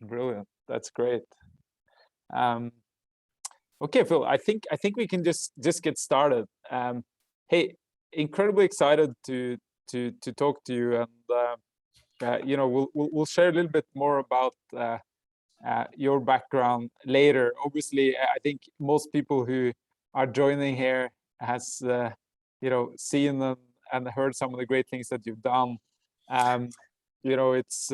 Brilliant. That's great. Um, okay, Phil. I think we can just get started. Hey, incredibly excited to talk to you, and we'll share a little bit more about your background later. Obviously, I think most people who are joining here has seen and heard some of the great things that you've done. It's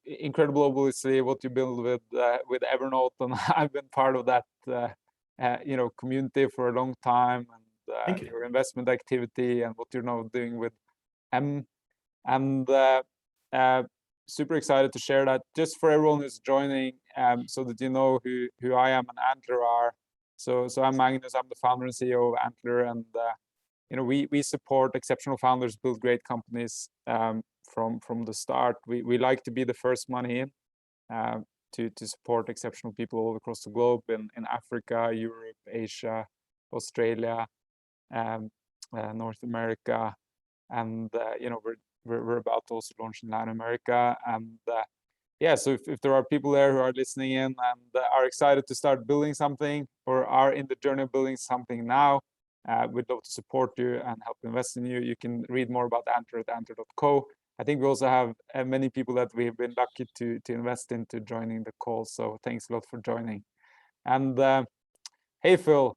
incredible, obviously, what you build with Evernote, and I've been part of that community for a long time, and your investment activity and what you're now doing with M, and super excited to share that just for everyone who's joining, so that you know who I am and Antler are. So I'm Magnus. I'm the founder and CEO of Antler, and we support exceptional founders build great companies from the start. We like to be the first money in to support exceptional people all across the globe, in Africa, Europe, Asia, Australia, North America, and we're about to also launch in Latin America. And so if there are people there who are listening in and are excited to start building something, or are in the journey of building something now, we'd love to support you and help invest in you. You can read more about Antler at antler.co. I think we also have many people that we have been lucky to invest into joining the call. So thanks a lot for joining. And hey, Phil,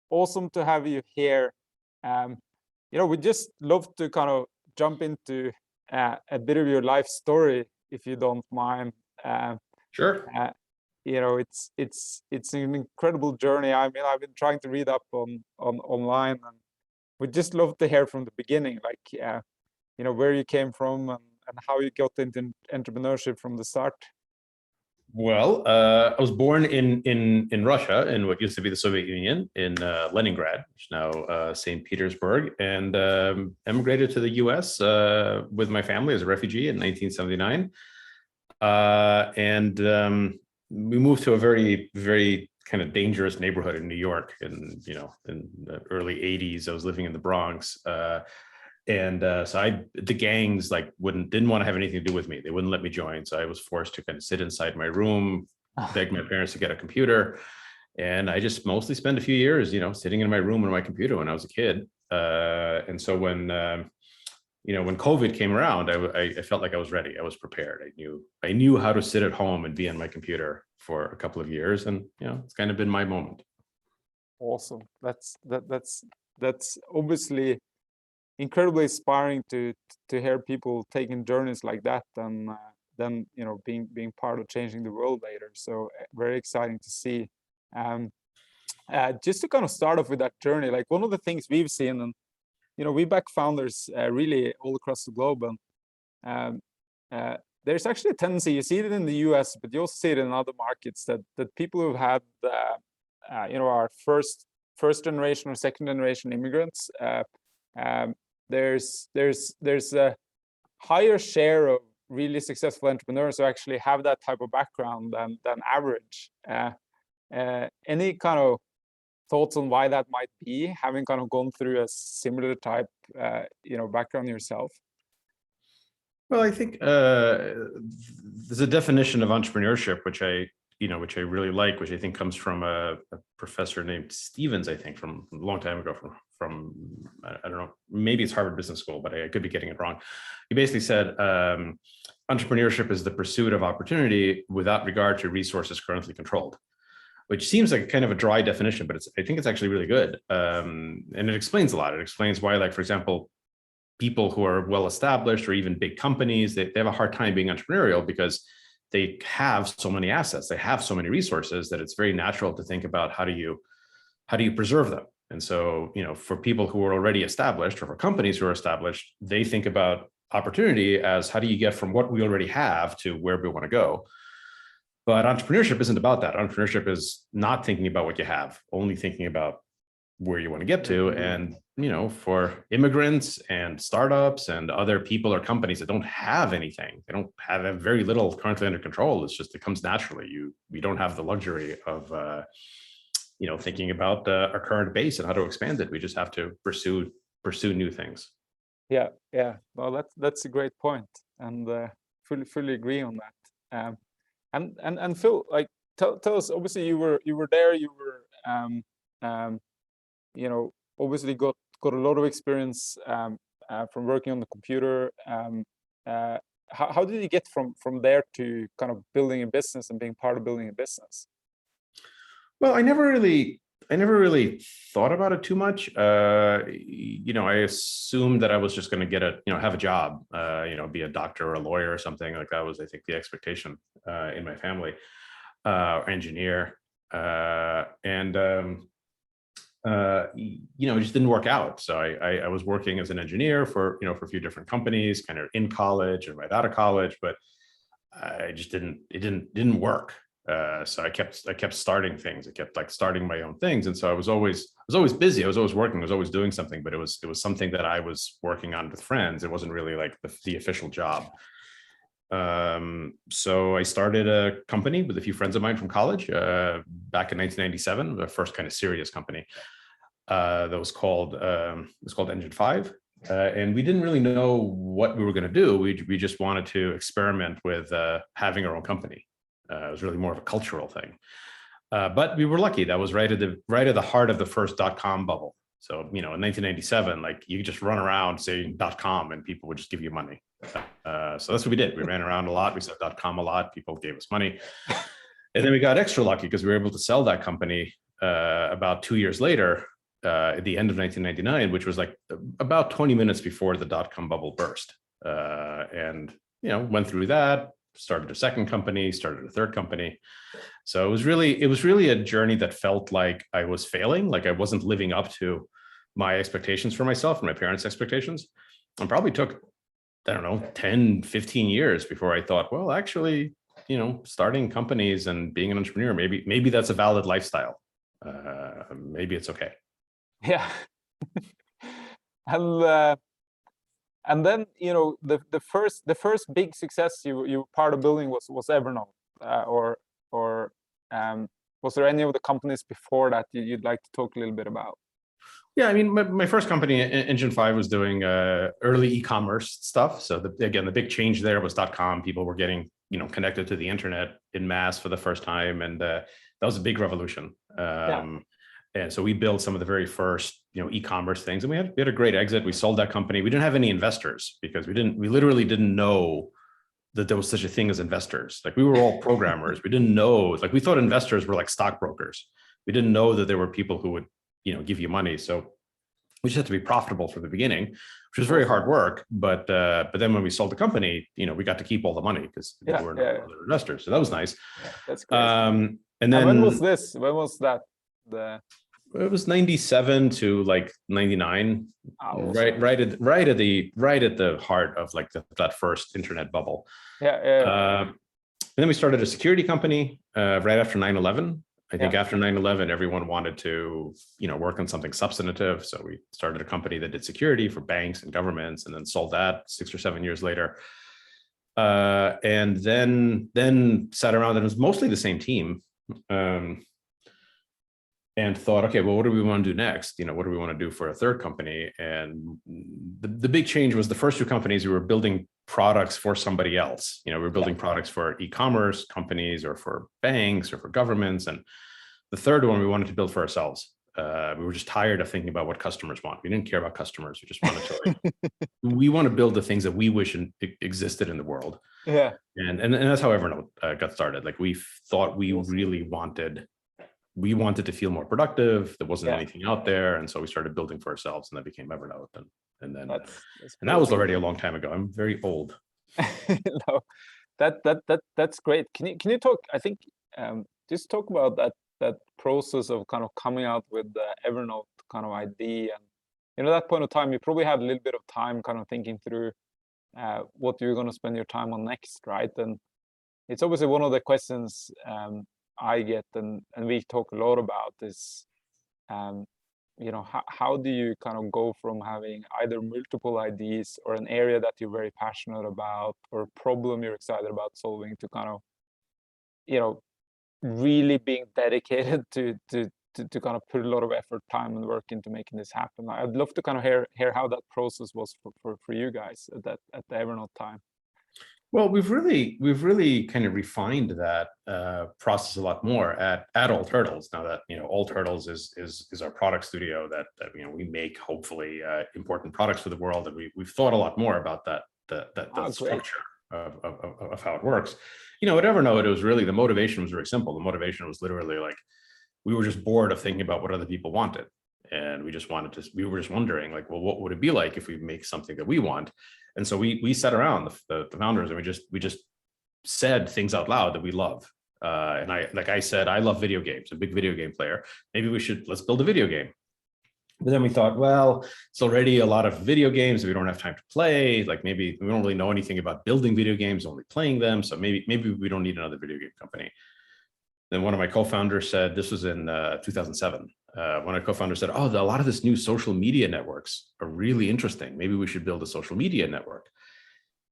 awesome to have you here. We'd just love to kind of jump into a bit of your life story, if you don't mind. Sure. It's an incredible journey. I mean, I've been trying to read up on online, and we'd just love to hear from the beginning, like where you came from and how you got into entrepreneurship from the start. Well, I was born in Russia, in what used to be the Soviet Union, in Leningrad, which is now St. Petersburg, and emigrated to the US with my family as a refugee in 1979. We moved to a very, very kind of dangerous neighborhood in New York in the early 80s. I was living in the Bronx. So the gangs didn't want to have anything to do with me. They wouldn't let me join. So I was forced to kind of sit inside my room, beg my parents to get a computer. And I just mostly spent a few years, sitting in my room on my computer when I was a kid. And so when COVID came around, I felt like I was ready. I was prepared. I knew how to sit at home and be on my computer for a couple of years. And, it's kind of been my moment. Awesome. That's obviously incredibly inspiring to hear people taking journeys like that, and then being part of changing the world later. So very exciting to see. Just to kind of start off with that journey, like one of the things we've seen, and we back founders really all across the globe, and there's actually a tendency, you see it in the US, but you also see it in other markets, that people who've had our first generation or second generation immigrants, there's a higher share of really successful entrepreneurs who actually have that type of background than average. Any kind of thoughts on why that might be, having kind of gone through a similar type background yourself? Well, I think there's a definition of entrepreneurship which I really like, which I think comes from a professor named Stevens, I think, from a long time ago, from I don't know, maybe it's Harvard Business School, but I could be getting it wrong. He basically said entrepreneurship is the pursuit of opportunity without regard to resources currently controlled, which seems like kind of a dry definition, but I think it's actually really good. And it explains a lot. It explains why, like, for example, people who are well established or even big companies, they have a hard time being entrepreneurial because they have so many assets, they have so many resources, that it's very natural to think about how do you preserve them. And so, for people who are already established, or for companies who are established, they think about opportunity as how do you get from what we already have to where we want to go. But entrepreneurship isn't about that. Entrepreneurship is not thinking about what you have, only thinking about where you want to get to. And, for immigrants and startups and other people or companies that don't have anything, they don't have very little currently under control. It's just, it comes naturally. We don't have the luxury of, thinking about our current base and how to expand it. We just have to pursue new things. Yeah. Well, that's a great point, and fully agree on that. And Phil, like tell us. Obviously, you were there. You were obviously got a lot of experience from working on the computer. How did you get from there to kind of building a business and being part of building a business? Well, I never really thought about it too much. I assumed that I was just going to get have a job, be a doctor or a lawyer or something like that was, I think, the expectation in my family, or engineer. It just didn't work out. So I was working as an engineer for a few different companies, kind of in college and right out of college, but it didn't work. So I kept starting things. I kept starting my own things. And so I was always busy. I was always working. I was always doing something, but it was something that I was working on with friends. It wasn't really like the official job. So I started a company with a few friends of mine from college back in 1997, the first kind of serious company that was called Engine 5. And we didn't really know what we were going to do. We just wanted to experiment with having our own company. It was really more of a cultural thing. But we were lucky. That was right at the heart of the first .com bubble. So, in 1997, you could just run around saying .com and people would just give you money. So that's what we did. We ran around a lot. We said .com a lot. People gave us money. And then we got extra lucky because we were able to sell that company about 2 years later, at the end of 1999, which was about 20 minutes before the .com bubble burst. And went through that, started a second company, started a third company. So it was really a journey that felt like I was failing, like I wasn't living up to my expectations for myself and my parents' expectations. And probably took, I don't know, 10, 15 years before I thought, well, actually, starting companies and being an entrepreneur, maybe that's a valid lifestyle. Maybe it's okay. Yeah. And then the first big success you were part of building was Evernote, or was there any of the companies before that you'd like to talk a little bit about? Yeah, I mean, my first company, Engine 5, was doing early e-commerce stuff. So the big change there was .com. People were getting connected to the internet in mass for the first time, and that was a big revolution. And so we built some of the very first e-commerce things, and we had a great exit. We sold that company. We didn't have any investors because we literally didn't know that there was such a thing as investors. We were all programmers. We didn't know, we thought investors were like stockbrokers. We didn't know that there were people who would give you money. So we just had to be profitable from the beginning, which was very hard work. But then when we sold the company, we got to keep all the money because there were no other investors. So that was nice. Yeah, that's great. And then when was this? When was that? It was 97 to 99, right at the heart of that first internet bubble. And then we started a security company right after 9/11. I think after 9/11, everyone wanted to work on something substantive. So we started a company that did security for banks and governments, and then sold that 6 or 7 years later. And then sat around, and it was mostly the same team. And thought, okay, well, what do we want to do next? What do we want to do for a third company? And the big change was the first two companies, we were building products for somebody else. We were building products for e-commerce companies or for banks or for governments. And the third one, we wanted to build for ourselves. We were just tired of thinking about what customers want. We didn't care about customers. We just wanted to we want to build the things that we wish existed in the world. Yeah. And that's how Evernote got started. We thought we really wanted to feel more productive. There wasn't anything out there. And so we started building for ourselves, and that became Evernote. And then that was already a long time ago. I'm very old. No, that's great. Can you talk, I think, just talk about that process of kind of coming out with the Evernote kind of idea. And at that point of time, you probably had a little bit of time kind of thinking through what you're going to spend your time on next, right? And it's obviously one of the questions I get, and we talk a lot about is, how do you kind of go from having either multiple ideas or an area that you're very passionate about or a problem you're excited about solving to kind of, really being dedicated to kind of put a lot of effort, time, and work into making this happen. I'd love to kind of hear how that process was for you guys at the Evernote time. Well, we've really kind of refined that process a lot more at Old Turtles. Now that Old Turtles is our product studio that we make hopefully important products for the world, and we've thought a lot more about that structure of how it works. At Evernote, it was really, the motivation was very simple. The motivation was literally like, we were just bored of thinking about what other people wanted, and we were just wondering, like, well, what would it be like if we make something that we want? And so we sat around, the founders, and we just said things out loud that we love. And I said, I love video games, a big video game player. Maybe let's build a video game. But then we thought, well, it's already a lot of video games we don't have time to play. Like, maybe we don't really know anything about building video games, only playing them. So maybe we don't need another video game company. Then one of my co-founders said, this was in 2007. One of my co-founders said, oh, a lot of this new social media networks are really interesting. Maybe we should build a social media network.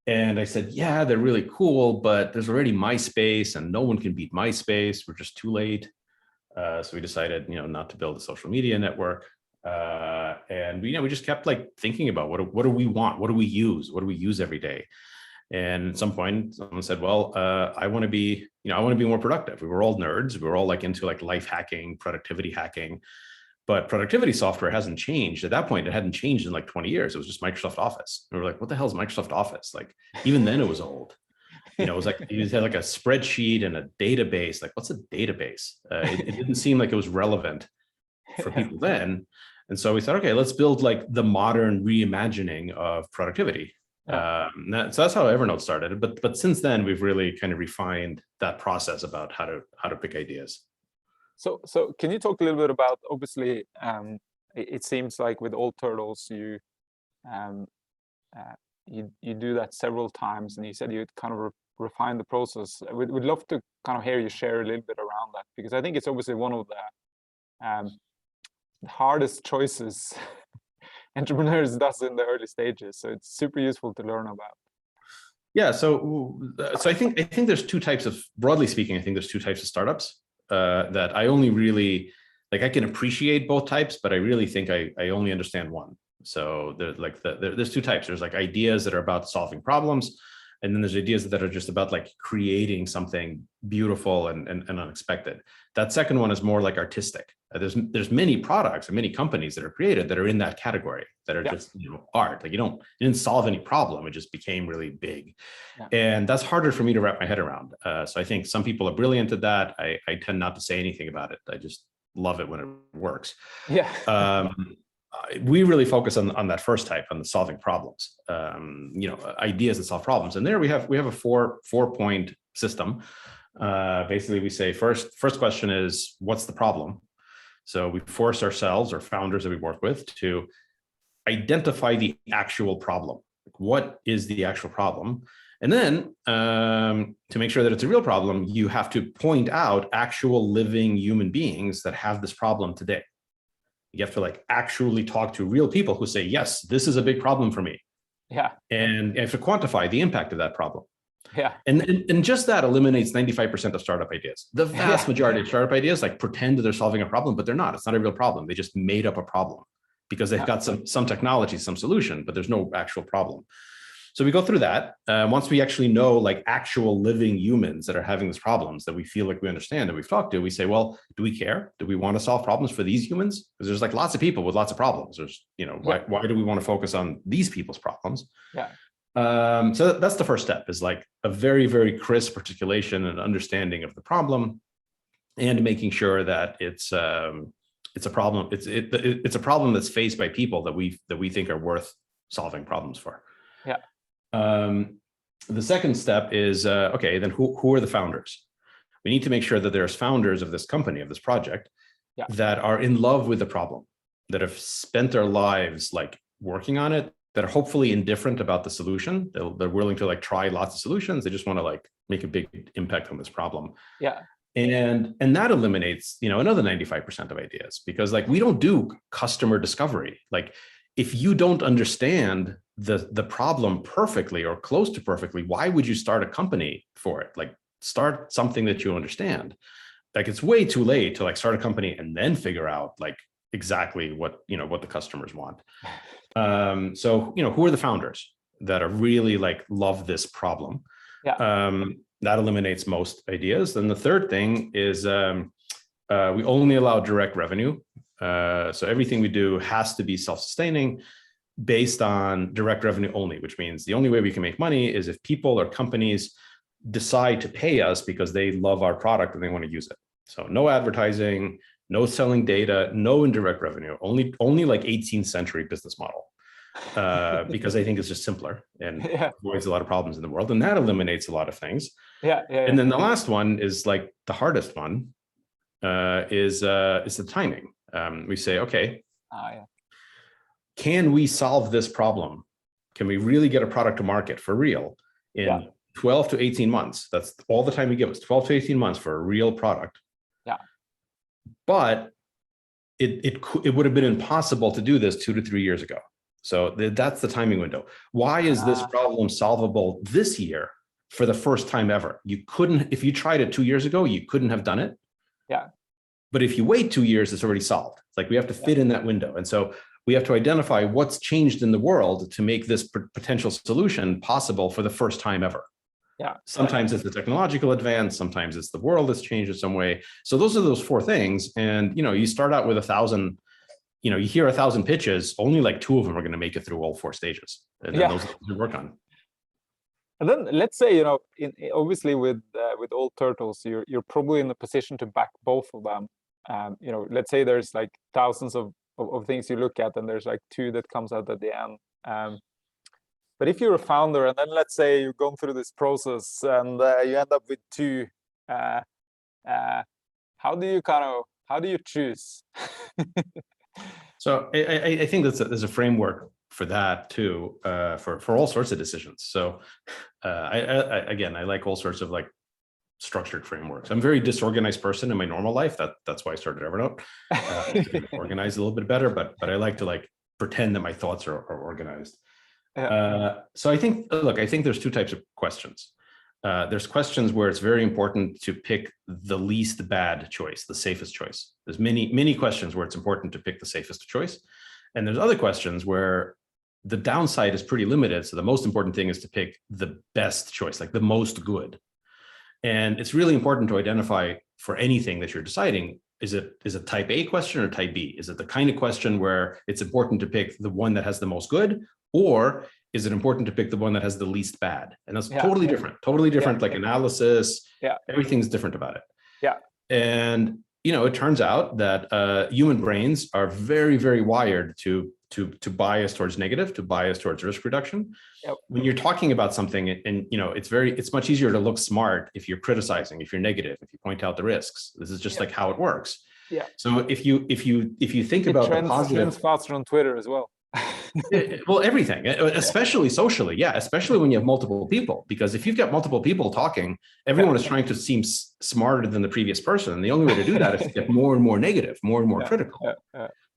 And I said, yeah, they're really cool, but there's already MySpace and no one can beat MySpace. We're just too late. So we decided, not to build a social media network. And we just kept like thinking about what do we want? What do we use? What do we use every day? And at some point someone said, well, I want to be more productive. We were all nerds. We were all like into like life hacking, productivity hacking, but productivity software hasn't changed. At that point, it hadn't changed in like 20 years. It was just Microsoft Office. And we were like, what the hell is Microsoft Office? Like, even then it was old. It was like, you had like a spreadsheet and a database. Like, what's a database? It didn't seem like it was relevant for people then. And so we thought, okay, let's build like the modern reimagining of productivity. So that's how Evernote started. But since then, we've really kind of refined that process about how to pick ideas. So can you talk a little bit about, obviously, it seems like with Old Turtles, you do that several times, and you said you'd kind of refine the process. We'd love to kind of hear you share a little bit around that, because I think it's obviously one of the hardest choices entrepreneurs does in the early stages. So it's super useful to learn about. Yeah. So I think there's two types of, broadly speaking, I think there's two types of startups that I only really, like, I can appreciate both types, but I really think I only understand one. So there's two types. There's like ideas that are about solving problems. And then there's ideas that are just about like creating something beautiful and unexpected. That second one is more like artistic. There's many products and many companies that are created that are in that category, that are just art. Like, you didn't solve any problem. It just became really big. And that's harder for me to wrap my head around. So I think some people are brilliant at that. I tend not to say anything about it. I just love it when it works. We really focus on that first type, on the solving problems, ideas that solve problems. And there we have a four-point system. Basically, we say first question is, what's the problem? So we force ourselves, or founders that we work with, to identify the actual problem. What is the actual problem? And then to make sure that it's a real problem, you have to point out actual living human beings that have this problem today. You have to like actually talk to real people who say, yes, this is a big problem for me. And you have to quantify the impact of that problem. And just that eliminates 95% of startup ideas. The vast majority of startup ideas like pretend that they're solving a problem, but they're not. It's not a real problem. They just made up a problem because they've got some technology, some solution, but there's no actual problem. So we go through that. Once we actually know like actual living humans that are having these problems that we feel like we understand, that we've talked to, we say, well, do we care? Do we want to solve problems for these humans? Because there's like lots of people with lots of problems. There's, why do we want to focus on these people's problems? So that's the first step, is like a very, very crisp articulation and understanding of the problem, and making sure that it's a problem. It's a problem that's faced by people that we think are worth solving problems for. The second step is, okay, then who are the founders? We need to make sure that there's founders of this company, of this project, that are in love with the problem, that have spent their lives like working on it, that are hopefully indifferent about the solution. They're willing to like try lots of solutions. They just want to like make a big impact on this problem. And that eliminates, another 95% of ideas, because like we don't do customer discovery. Like, if you don't understand the problem perfectly or close to perfectly, why would you start a company for it? Like, start something that you understand. Like, it's way too late to like start a company and then figure out like exactly what the customers want. So who are the founders that are really like love this problem? That eliminates most ideas. Then the third thing is we only allow direct revenue. So everything we do has to be self-sustaining based on direct revenue only, which means the only way we can make money is if people or companies decide to pay us because they love our product and they want to use it. So no advertising, no selling data, no indirect revenue, only like 18th century business model. Because I think it's just simpler and avoids a lot of problems in the world. And that eliminates a lot of things. And then the last one is like the hardest one, is the timing. We say, okay, can we solve this problem? Can we really get a product to market for real in 12 to 18 months? That's all the time we give us, 12 to 18 months for a real product. But it would have been impossible to do this 2 to 3 years ago. So that's the timing window. Why is this problem solvable this year for the first time ever? You couldn't, if you tried it 2 years ago, you couldn't have done it. But if you wait 2 years, it's already solved. It's like we have to fit in that window. And so we have to identify what's changed in the world to make this potential solution possible for the first time ever. Sometimes it's the technological advance, sometimes it's the world that's changed in some way. So those are those four things. And, you start out with 1,000, you hear 1,000 pitches, only like 2 of them are going to make it through all 4 stages. And then those you work on. And then let's say, obviously with all turtles, you're probably in a position to back both of them. Let's say there's like thousands of things you look at and there's like 2 that comes out at the end. But if you're a founder and then let's say you've gone through this process and you end up with 2, how do you choose? So I think there's a framework for that too, for all sorts of decisions. So I like all sorts of like structured frameworks. I'm a very disorganized person in my normal life. That's why I started Evernote. To organize a little bit better, but I like to like pretend that my thoughts are organized. So I think there's 2 types of questions. There's questions where it's very important to pick the least bad choice, the safest choice. There's many questions where it's important to pick the safest choice. And there's other questions where the downside is pretty limited. So the most important thing is to pick the best choice, like the most good. And it's really important to identify for anything that you're deciding, is it type A question or type B? Is it the kind of question where it's important to pick the one that has the most good, or is it important to pick the one that has the least bad? And that's totally different, like analysis, everything's different about it. And, it turns out that human brains are very, very wired to bias towards negative, to bias towards risk reduction. When you're talking about something and, it's much easier to look smart if you're criticizing, if you're negative, if you point out the risks. This is just like how it works. So if you think about the positive, trends faster on Twitter as well. Well, everything, especially socially. Especially when you have multiple people, because if you've got multiple people talking, everyone is trying to seem smarter than the previous person. And the only way to do that is to get more and more negative, more and more critical.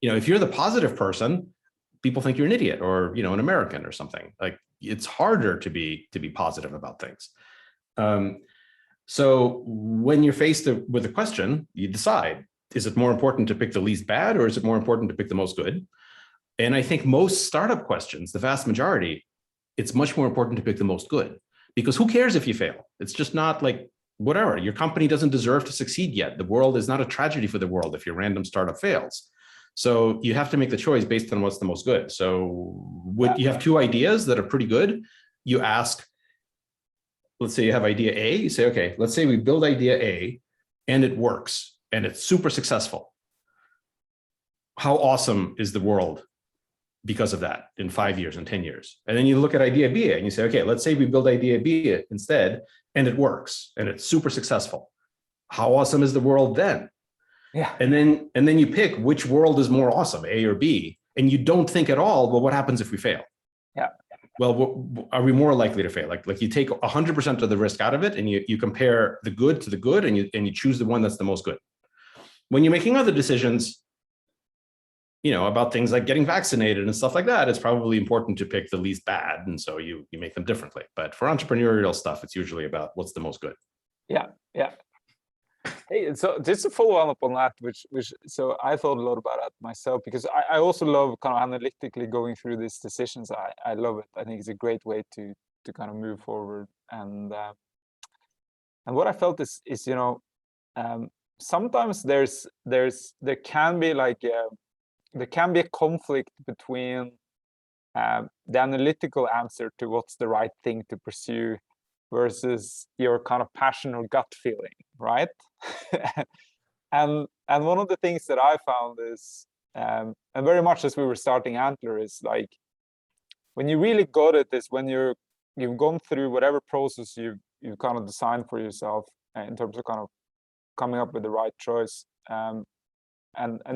If you're the positive person, people think you're an idiot or, an American or something. Like it's harder to be positive about things. So when you're faced with a question, you decide, is it more important to pick the least bad or is it more important to pick the most good? And I think most startup questions, the vast majority, it's much more important to pick the most good, because who cares if you fail? It's just not like, whatever, your company doesn't deserve to succeed yet. The world is not a tragedy for the world if your random startup fails. So you have to make the choice based on what's the most good. So you have 2 ideas that are pretty good. You ask, let's say you have idea A, you say, okay, let's say we build idea A and it works and it's super successful. How awesome is the world because of that in 5 years and 10 years? And then you look at idea B and you say, okay, let's say we build idea B instead and it works and it's super successful. How awesome is the world then? And then you pick which world is more awesome, A or B, and you don't think at all, well, what happens if we fail? Well, are we more likely to fail? Like you take 100% of the risk out of it and you compare the good to the good and you choose the one that's the most good. When you're making other decisions, about things like getting vaccinated and stuff like that, it's probably important to pick the least bad. And so you make them differently. But for entrepreneurial stuff, it's usually about what's the most good. Hey, so just to follow up on that, so I thought a lot about that myself, because I also love kind of analytically going through these decisions. I love it. I think it's a great way to kind of move forward and what I felt is sometimes there can be there can be a conflict between the analytical answer to what's the right thing to pursue versus your kind of passion or gut feeling, right? and one of the things that I found is, and very much as we were starting Antler, is like when you really got it is when you've gone through whatever process you've kind of designed for yourself in terms of kind of coming up with the right choice, and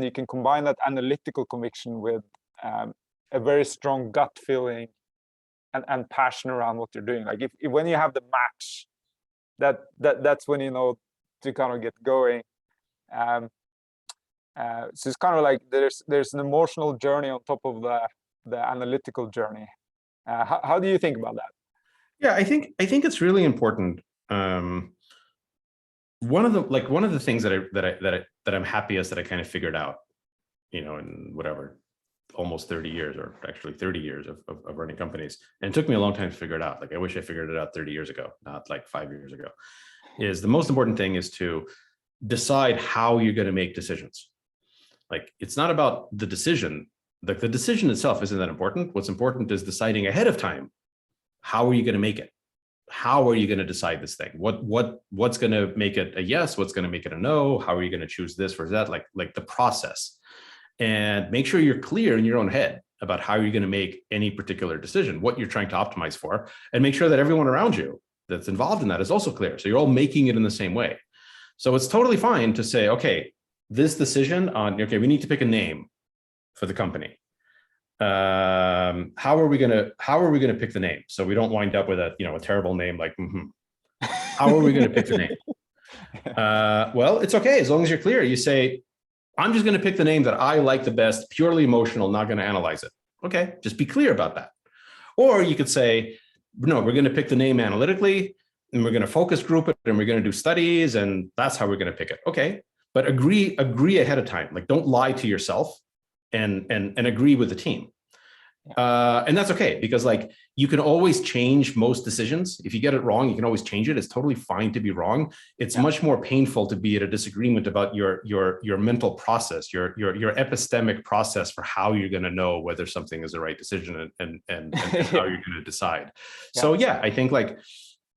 you can combine that analytical conviction with a very strong gut feeling and passion around what you're doing. Like if when you have the match, that's when you know to kind of get going. So it's kind of like there's an emotional journey on top of the analytical journey. How do you think about that? Yeah, I think it's really important. One of the things that I'm happiest that I kind of figured out, in whatever, almost 30 years, or actually 30 years of running companies, and it took me a long time to figure it out. Like I wish I figured it out 30 years ago, not like 5 years ago. Is the most important thing is to decide how you're going to make decisions. Like it's not about the decision. Like the decision itself isn't that important. What's important is deciding ahead of time. How are you going to make it? How are you going to decide this thing? What's going to make it a yes? What's going to make it a no? How are you going to choose this versus that? Like the process. And make sure you're clear in your own head about how you're going to make any particular decision, what you're trying to optimize for, and make sure that everyone around you that's involved in that is also clear. So you're all making it in the same way. So it's totally fine to say, okay, this decision on, okay, we need to pick a name for the company. How are we going to pick the name so we don't wind up with a terrible name like mmhmm? How are we going to pick the name? Well, it's okay as long as you're clear. You say, I'm just going to pick the name that I like the best, purely emotional, not going to analyze it. Okay, just be clear about that. Or you could say, no, we're going to pick the name analytically, and we're going to focus group it, and we're going to do studies, and that's how we're going to pick it. Okay, but agree ahead of time. Like don't lie to yourself, and agree with the team. And that's okay, because like you can always change most decisions. If you get it wrong, you can always change it. It's totally fine to be wrong. It's much more painful to be at a disagreement about your mental process, your epistemic process for how you're going to know whether something is the right decision and how you're going to decide. So yeah, I think like,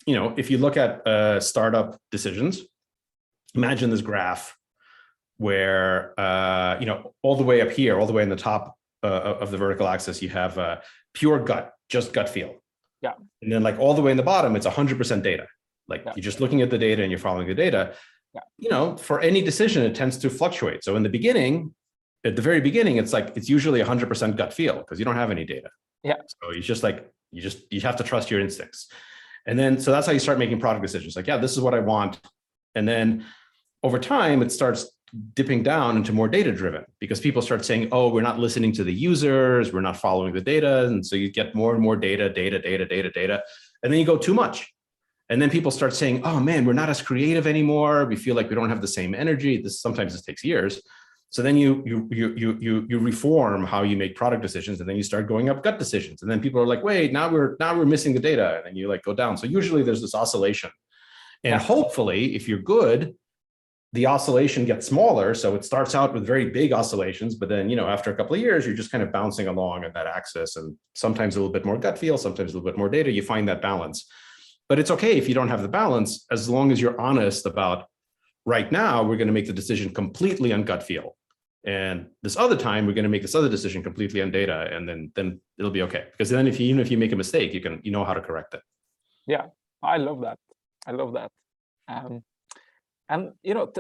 if you look at startup decisions, imagine this graph where all the way up here, all the way in the top of the vertical axis, you have pure gut, just gut feel. Yeah. And then like all the way in the bottom, it's 100% data. Like you're just looking at the data and you're following the data. Yeah. For any decision, it tends to fluctuate. So in the beginning, at the very beginning, it's usually 100% gut feel because you don't have any data. Yeah. So it's just like, you have to trust your instincts. And then, so that's how you start making product decisions. Like, yeah, this is what I want. And then over time, it starts dipping down into more data driven because people start saying, oh, we're not listening to the users, we're not following the data. And so you get more and more data. And then you go too much. And then people start saying, oh man, we're not as creative anymore. We feel like we don't have the same energy. Sometimes this takes years. So then you reform how you make product decisions, and then you start going up gut decisions. And then people are like, wait, now we're missing the data. And then you like go down. So usually there's this oscillation. And hopefully, if you're good, the oscillation gets smaller. So it starts out with very big oscillations, but then, after a couple of years, you're just kind of bouncing along at that axis, and sometimes a little bit more gut feel, sometimes a little bit more data. You find that balance. But it's okay if you don't have the balance, as long as you're honest about, right now, we're going to make the decision completely on gut feel. And this other time, we're going to make this other decision completely on data, and then it'll be okay. Because then even if you make a mistake, you know how to correct it. Yeah, I love that. And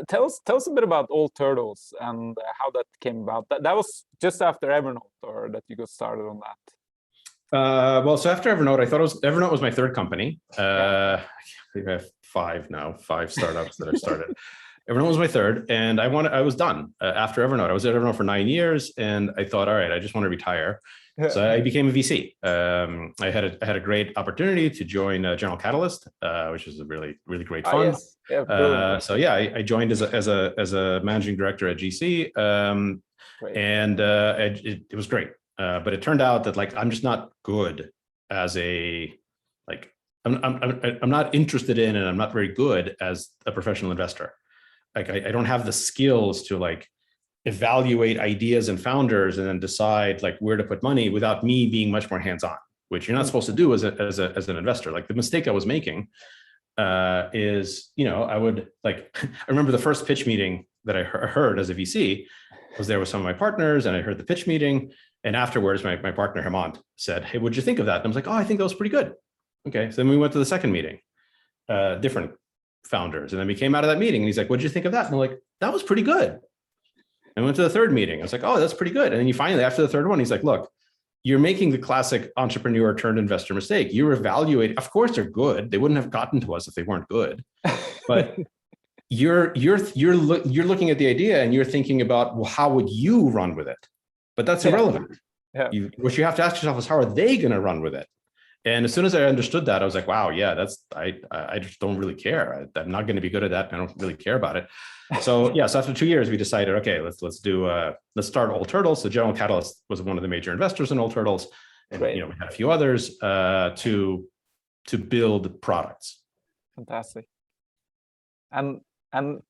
tell us a bit about Old Turtles and how that came about. That was just after Evernote, or that you got started on that? Well, so after Evernote, I thought Evernote was my third company. I think I have five startups that I've started. Evernote was my third, and I was done after Evernote. I was at Evernote for 9 years, and I thought, all right, I just want to retire. So I became a VC. I had a great opportunity to join General Catalyst, which is a really, really great fund. Yes. Yeah, so yeah, I joined as a managing director at GC, and it was great. But it turned out that like I'm just not good as a I'm not interested in, and I'm not very good as a professional investor. Like I don't have the skills to like evaluate ideas and founders and then decide like where to put money without me being much more hands-on, which you're not supposed to do as an investor. Like the mistake I was making is, I would like, I remember the first pitch meeting that I heard as a VC was there with some of my partners, and I heard the pitch meeting, and afterwards my partner Hemant said, "Hey, what'd you think of that?" And I was like, "Oh, I think that was pretty good." Okay, so then we went to the second meeting, different founders, and then we came out of that meeting and he's like, "What'd you think of that?" And I'm like, "That was pretty good." And went to the third meeting. I was like, "Oh, that's pretty good." And then you finally, after the third one, he's like, "Look, you're making the classic entrepreneur turned investor mistake. You're evaluating, of course they're good. They wouldn't have gotten to us if they weren't good. But you're looking at the idea and you're thinking about, well, how would you run with it? But that's irrelevant. Yeah. What you have to ask yourself is, how are they going to run with it?" And as soon as I understood that, I was like, wow, yeah, I just don't really care. I'm not going to be good at that. I don't really care about it. So yeah, so after 2 years, we decided, okay, let's start Old Turtles. So General Catalyst was one of the major investors in Old Turtles, and we had a few others to build products. Fantastic. And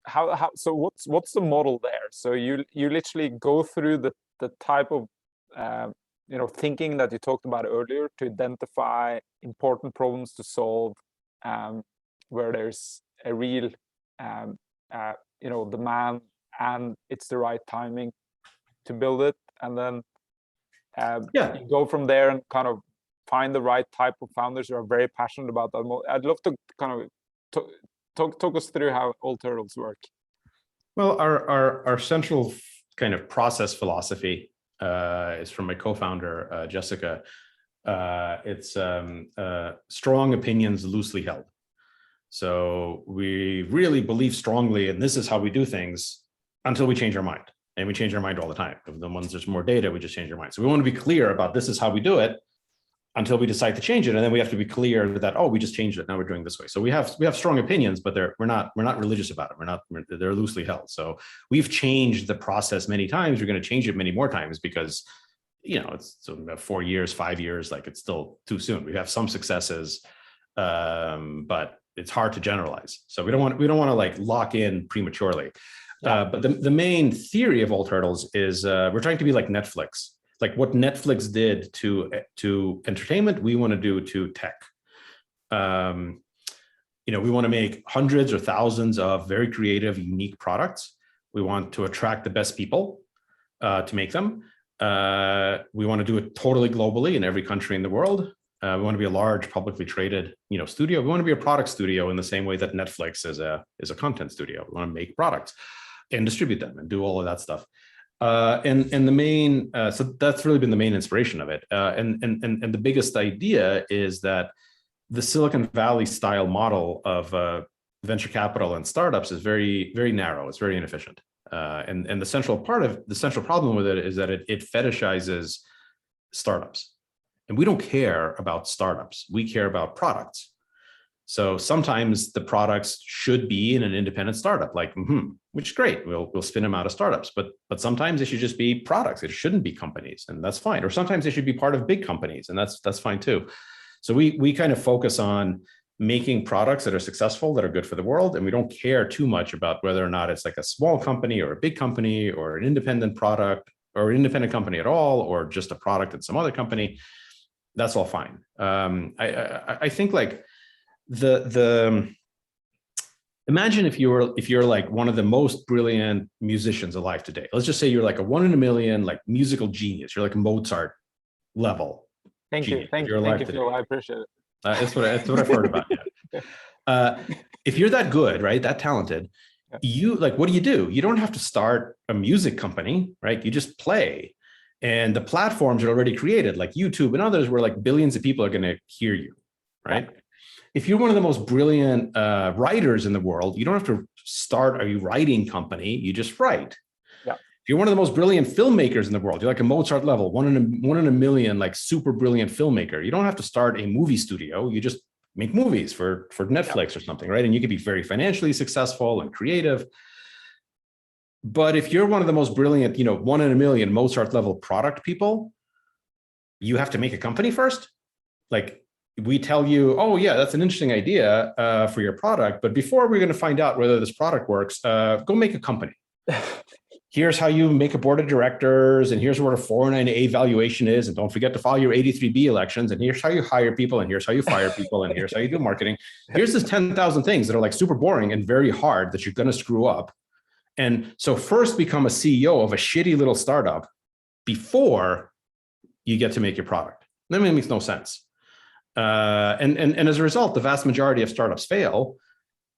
how so what's the model there? So you literally go through the type of thinking that you talked about earlier to identify important problems to solve, where there's a real demand and it's the right timing to build it, and then you go from there and kind of find the right type of founders who are very passionate about that. I'd love to kind of talk us through how Old Turtles work. Well, our central kind of process philosophy is from my co-founder, Jessica. It's strong opinions loosely held. So we really believe strongly, and this is how we do things until we change our mind. And we change our mind all the time. The ones there's more data, we just change our mind. So we want to be clear about this is how we do it until we decide to change it. And then we have to be clear that, oh, we just changed it. Now we're doing this way. So we have strong opinions, but we're not religious about it. They're loosely held. So we've changed the process many times. We're going to change it many more times because, it's about 4 years, 5 years, like it's still too soon. We have some successes, but it's hard to generalize. So we don't want to like lock in prematurely. But the main theory of Old Turtles is we're trying to be like Netflix. Like what Netflix did to entertainment, we want to do to tech. We want to make hundreds or thousands of very creative, unique products. We want to attract the best people to make them. We want to do it totally globally in every country in the world. We want to be a large, publicly traded, studio. We want to be a product studio in the same way that Netflix is a content studio. We want to make products and distribute them and do all of that stuff. And the main, so that's really been the main inspiration of it. And the biggest idea is that the Silicon Valley style model of venture capital and startups is very, very narrow. It's very inefficient. And the central problem with it is that it fetishizes startups. And we don't care about startups. We care about products. So sometimes the products should be in an independent startup, like mmhmm, which is great. We'll spin them out of startups, but sometimes they should just be products. It shouldn't be companies, and that's fine. Or sometimes they should be part of big companies, and that's fine too. So we kind of focus on making products that are successful, that are good for the world, and we don't care too much about whether or not it's like a small company or a big company or an independent product or an independent company at all, or just a product at some other company. That's all fine. I think like imagine if you're like one of the most brilliant musicians alive today. Let's just say you're like a 1 in a million, like musical genius. You're like a Mozart level. Thank you, Phil. I appreciate it. That's what I've heard about. Yeah. If you're that good, right, that talented, you like, what do? You don't have to start a music company, right? You just play. And the platforms are already created, like YouTube and others, where like billions of people are going to hear you, right? Yeah. If you're one of the most brilliant writers in the world, you don't have to start a writing company. You just write. Yeah. If you're one of the most brilliant filmmakers in the world, you're like a Mozart level, one in a million, like super brilliant filmmaker. You don't have to start a movie studio. You just make movies for Netflix or something, right? And you could be very financially successful and creative. But if you're one of the most brilliant, 1 in a million Mozart level product people, you have to make a company first. Like, we tell you, oh yeah, that's an interesting idea for your product, but before we're going to find out whether this product works, go make a company. Here's how you make a board of directors, and here's what a 409A valuation is, and don't forget to file your 83B elections, and here's how you hire people, and here's how you fire people, and here's how you do marketing. Here's this 10,000 things that are like super boring and very hard that you're going to screw up. And so first become a CEO of a shitty little startup before you get to make your product. That makes no sense. And as a result, the vast majority of startups fail.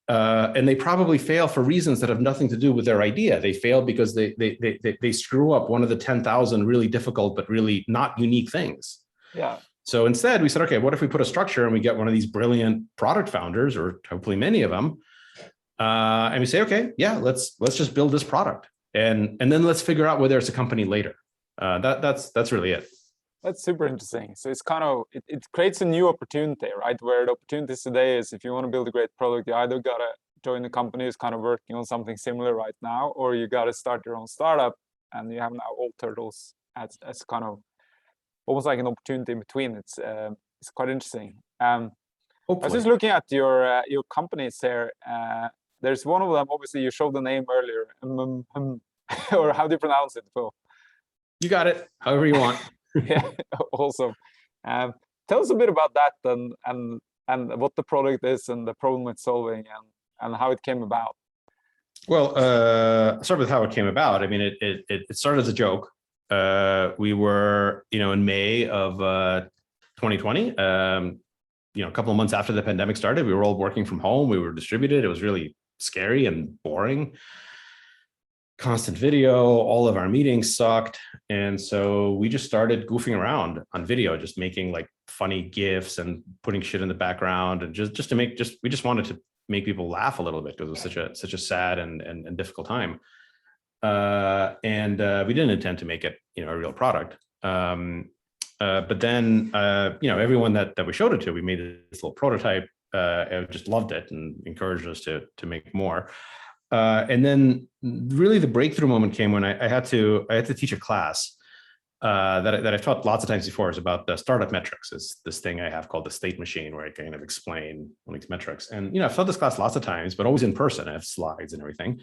And they probably fail for reasons that have nothing to do with their idea. They fail because they screw up one of the 10,000 really difficult but really not unique things. Yeah. So instead, we said, okay, what if we put a structure and we get one of these brilliant product founders, or hopefully many of them, and we say, okay, yeah, let's just build this product, and then let's figure out whether it's a company later. That's really it. That's super interesting. So it's kind of, it creates a new opportunity, right? Where the opportunities today is, if you want to build a great product, you either got to join a company who's kind of working on something similar right now, or you got to start your own startup, and you have now all turtles as kind of almost like an opportunity in between. It's quite interesting. I was just looking at your companies here. There's one of them, obviously you showed the name earlier, mmhmm, or how do you pronounce it, Phil? You got it, however you want. Yeah, awesome. Tell us a bit about that, and what the product is, and the problem it's solving, and how it came about. Well, start with how it came about. I mean, it started as a joke. We were, in May of 2020, a couple of months after the pandemic started, we were all working from home. We were distributed. It was really scary and boring. Constant video, all of our meetings sucked. And so we just started goofing around on video, just making like funny GIFs and putting shit in the background, and we just wanted to make people laugh a little bit, because it was such a sad and difficult time. And we didn't intend to make it, a real product. But then, everyone that we showed it to, we made this little prototype, just loved it and encouraged us to make more. And then really the breakthrough moment came when I had to teach a class that I've taught lots of times before. Is about the startup metrics. Is this thing I have called the state machine, where I kind of explain one of these metrics. And I've taught this class lots of times, but always in person. I have slides and everything.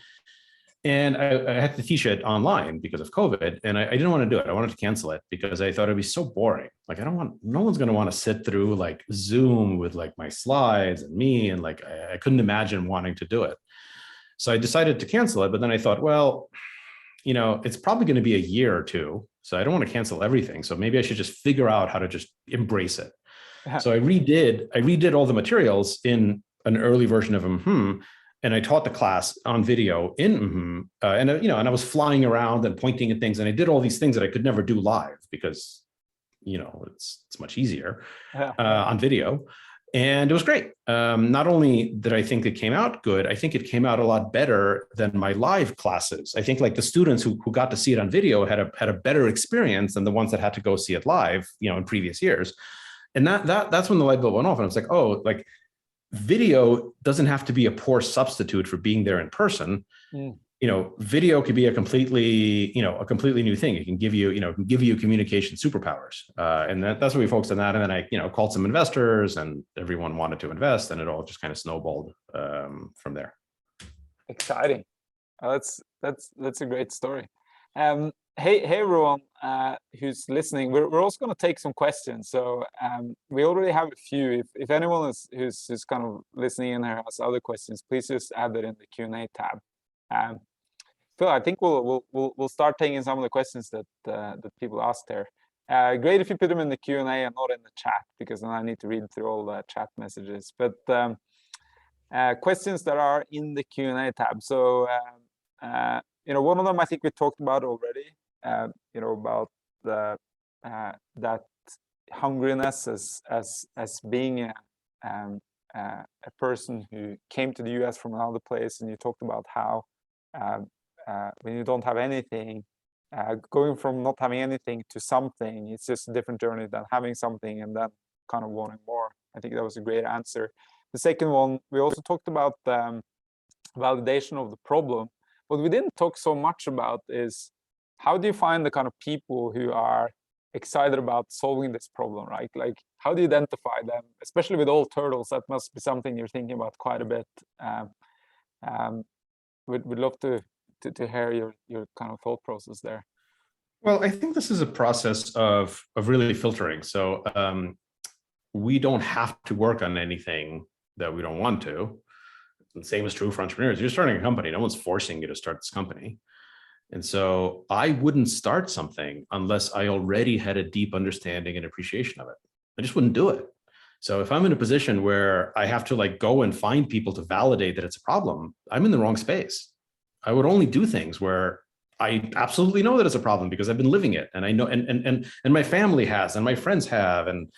And I had to teach it online because of COVID, and I didn't want to do it. I wanted to cancel it because I thought it'd be so boring. Like, no one's going to want to sit through like Zoom with like my slides and me, and like I couldn't imagine wanting to do it. So I decided to cancel it, but then I thought, well, it's probably going to be a year or two, so I don't want to cancel everything. So maybe I should just figure out how to just embrace it. Yeah. So I redid all the materials in an early version of mmhmm, and I taught the class on video in mmhmm, and I was flying around and pointing at things, and I did all these things that I could never do live because, it's much easier on video. And it was great. Not only did I think it came out good, I think it came out a lot better than my live classes. I think like the students who got to see it on video had a better experience than the ones that had to go see it live, in previous years. And that's when the light bulb went off. And I was like, oh, like video doesn't have to be a poor substitute for being there in person. Mm. Video could be a completely new thing. It can give you communication superpowers. And that's what we focused on that. And then I, called some investors, and everyone wanted to invest, and it all just kind of snowballed from there. Exciting. That's a great story. Hey everyone who's listening, we're also going to take some questions. So we already have a few. If anyone who's kind of listening in here has other questions, please just add it in the Q&A tab. Phil, I think we'll start taking some of the questions that people asked there. Great if you put them in the Q&A and not in the chat, because then I need to read through all the chat messages. But questions that are in the Q&A tab. So one of them I think we talked about already. About that hungriness as being a person who came to the US from another place, and you talked about how when you don't have anything, going from not having anything to something, it's just a different journey than having something and then kind of wanting more. I think that was a great answer. The second one, we also talked about validation of the problem. What we didn't talk so much about is, how do you find the kind of people who are excited about solving this problem, right? Like, how do you identify them, especially with all turtles? That must be something you're thinking about quite a bit. We'd love to hear your kind of thought process there. Well, I think this is a process of really filtering. So we don't have to work on anything that we don't want to. The same is true for entrepreneurs. You're starting a company. No one's forcing you to start this company. And so I wouldn't start something unless I already had a deep understanding and appreciation of it. I just wouldn't do it. So if I'm in a position where I have to like go and find people to validate that it's a problem, I'm in the wrong space. I would only do things where I absolutely know that it's a problem because I've been living it, and I know, and my family has, and my friends have. And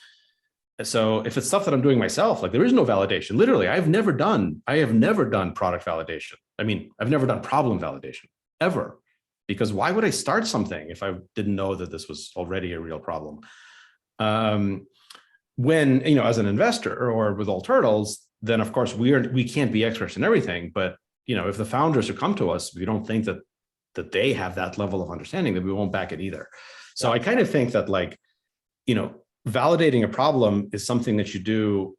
so if it's stuff that I'm doing myself, like there is no validation. Literally, I have never done product validation. I mean, I've never done problem validation ever, because why would I start something if I didn't know that this was already a real problem? When, you know, as an investor or with All Turtles, then of course we can't be experts in everything. But, you know, if the founders who come to us, we don't think that they have that level of understanding, then we won't back it either. So I kind of think that, like, you know, validating a problem is something that you do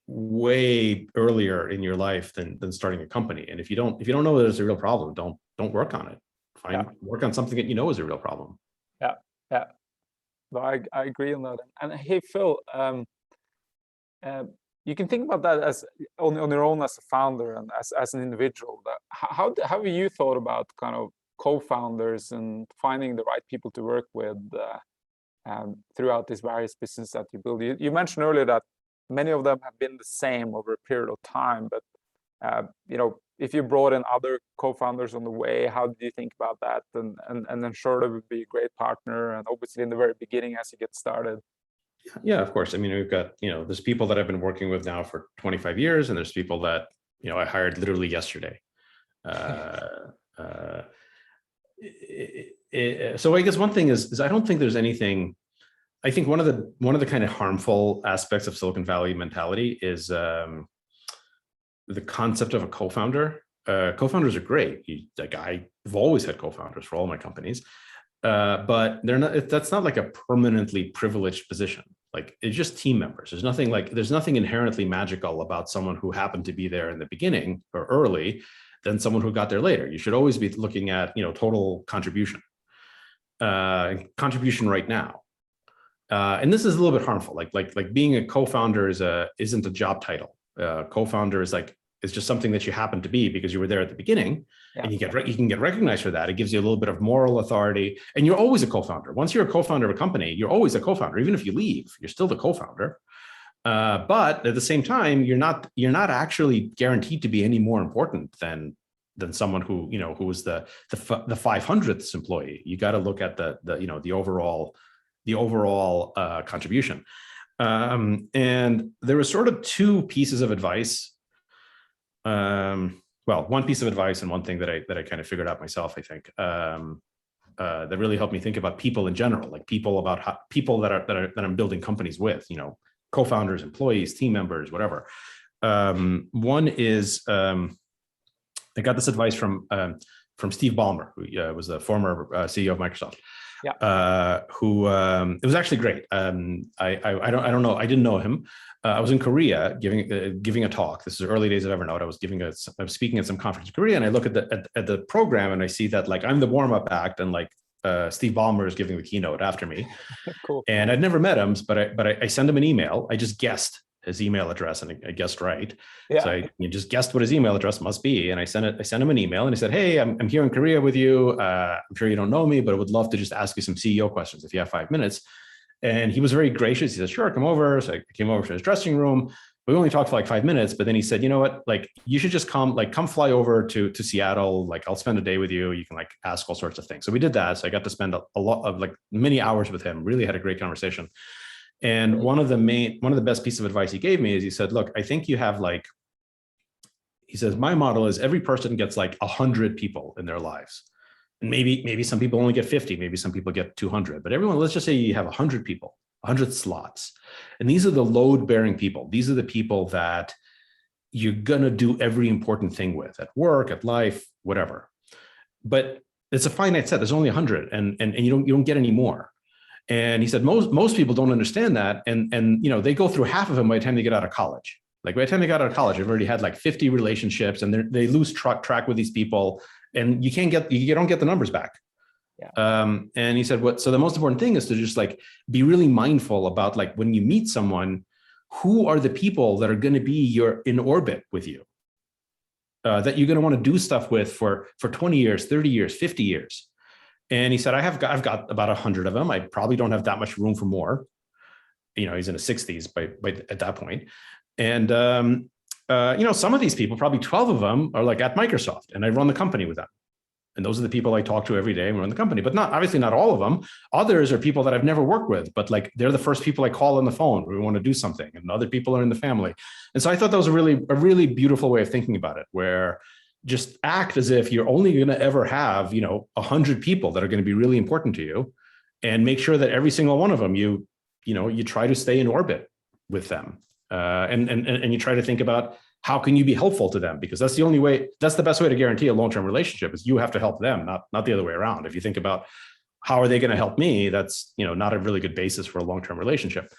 way earlier in your life than starting a company. And if you don't know that it's a real problem, don't work on it. Work on something that you know is a real problem. Yeah. No, I agree on that. And hey, Phil, you can think about that as on your own as a founder and as an individual. How have you thought about kind of co-founders and finding the right people to work with throughout these various businesses that you build? You mentioned earlier that many of them have been the same over a period of time, but you know, if you brought in other co-founders on the way, how do you think about that? And then sure, it would be a great partner, and obviously in the very beginning as you get started. Yeah, of course. I mean, we've got, you know, there's people that I've been working with now for 25 years, and there's people that, you know, I hired literally yesterday. So I guess one thing is I don't think there's anything. I think one of the kind of harmful aspects of Silicon Valley mentality is the concept of a co-founder. Co-founders are great. I've always had co-founders for all my companies, but they're not. That's not like a permanently privileged position. Like, it's just team members. There's nothing inherently magical about someone who happened to be there in the beginning or early than someone who got there later. You should always be looking at, you know, total contribution right now. And this is a little bit harmful. Like being a co-founder isn't a job title. Co-founder is just something that you happen to be because you were there at the beginning, and you can get recognized for that. It gives you a little bit of moral authority, and you're always a co-founder. Once you're a co-founder of a company, you're always a co-founder. Even if you leave, you're still the co-founder. But at the same time, you're not actually guaranteed to be any more important than someone who, you know, who was the 500th employee. You got to look at the overall contribution. And there were sort of two pieces of advice. Well, one piece of advice and one thing that I kind of figured out myself, I think, that really helped me think about people in general, like people that I'm building companies with, you know, co-founders, employees, team members, whatever. One is, I got this advice from Steve Ballmer, who was the former CEO of Microsoft. Who it was actually great. I don't know. I didn't know him. I was in Korea giving a talk. This is early days of Evernote. I was speaking at some conference in Korea, and I look at the program, and I see that, like, I'm the warm-up act, and like Steve Ballmer is giving the keynote after me. Cool. And I'd never met him, but I sent him an email. I just guessed his email address, and I guessed right. Yeah. So I just guessed what his email address must be, and I sent him an email, and he said, "Hey, I'm here in Korea with you. I'm sure you don't know me, but I would love to just ask you some CEO questions if you have 5 minutes." And he was very gracious. He said, "Sure, come over." So I came over to his dressing room. We only talked for like 5 minutes, but then he said, "You know what? Like, you should just come fly over to Seattle. Like, I'll spend a day with you. You can like ask all sorts of things." So we did that. So I got to spend a lot of like many hours with him. Really had a great conversation. And one of the best pieces of advice he gave me is, he said, "Look, I think you have like," he says, "my model is every person gets like 100 people in their lives. And maybe some people only get 50, maybe some people get 200, but everyone, let's just say you have 100 people, 100 slots. And these are the load-bearing people. These are the people that you're going to do every important thing with at work, at life, whatever. But it's a finite set. There's only 100, and you don't get any more. And he said, most people don't understand that. And you know, they go through half of them by the time they get out of college. Like by the time they got out of college, they've already had like 50 relationships, and they lose track with these people, and you don't get the numbers back. Yeah. And he said, so the most important thing is to just like be really mindful about like when you meet someone, who are the people that are going to be in orbit with you, that you're going to want to do stuff with for 20 years, 30 years, 50 years. And he said, I've got about 100 of them. I probably don't have that much room for more. You know, he's in his 60s by at that point. And, you know, some of these people, probably 12 of them are like at Microsoft, and I run the company with them. And those are the people I talk to every day and run the company, but obviously not all of them. Others are people that I've never worked with, but like they're the first people I call on the phone when we want to do something, and other people are in the family. And so I thought that was a really beautiful way of thinking about it, where just act as if you're only going to ever have, you know, 100 people that are going to be really important to you, and make sure that every single one of them, you try to stay in orbit with them. And you try to think about how can you be helpful to them, because that's the best way to guarantee a long-term relationship is you have to help them, not the other way around. If you think about how are they going to help me, that's, you know, not a really good basis for a long-term relationship.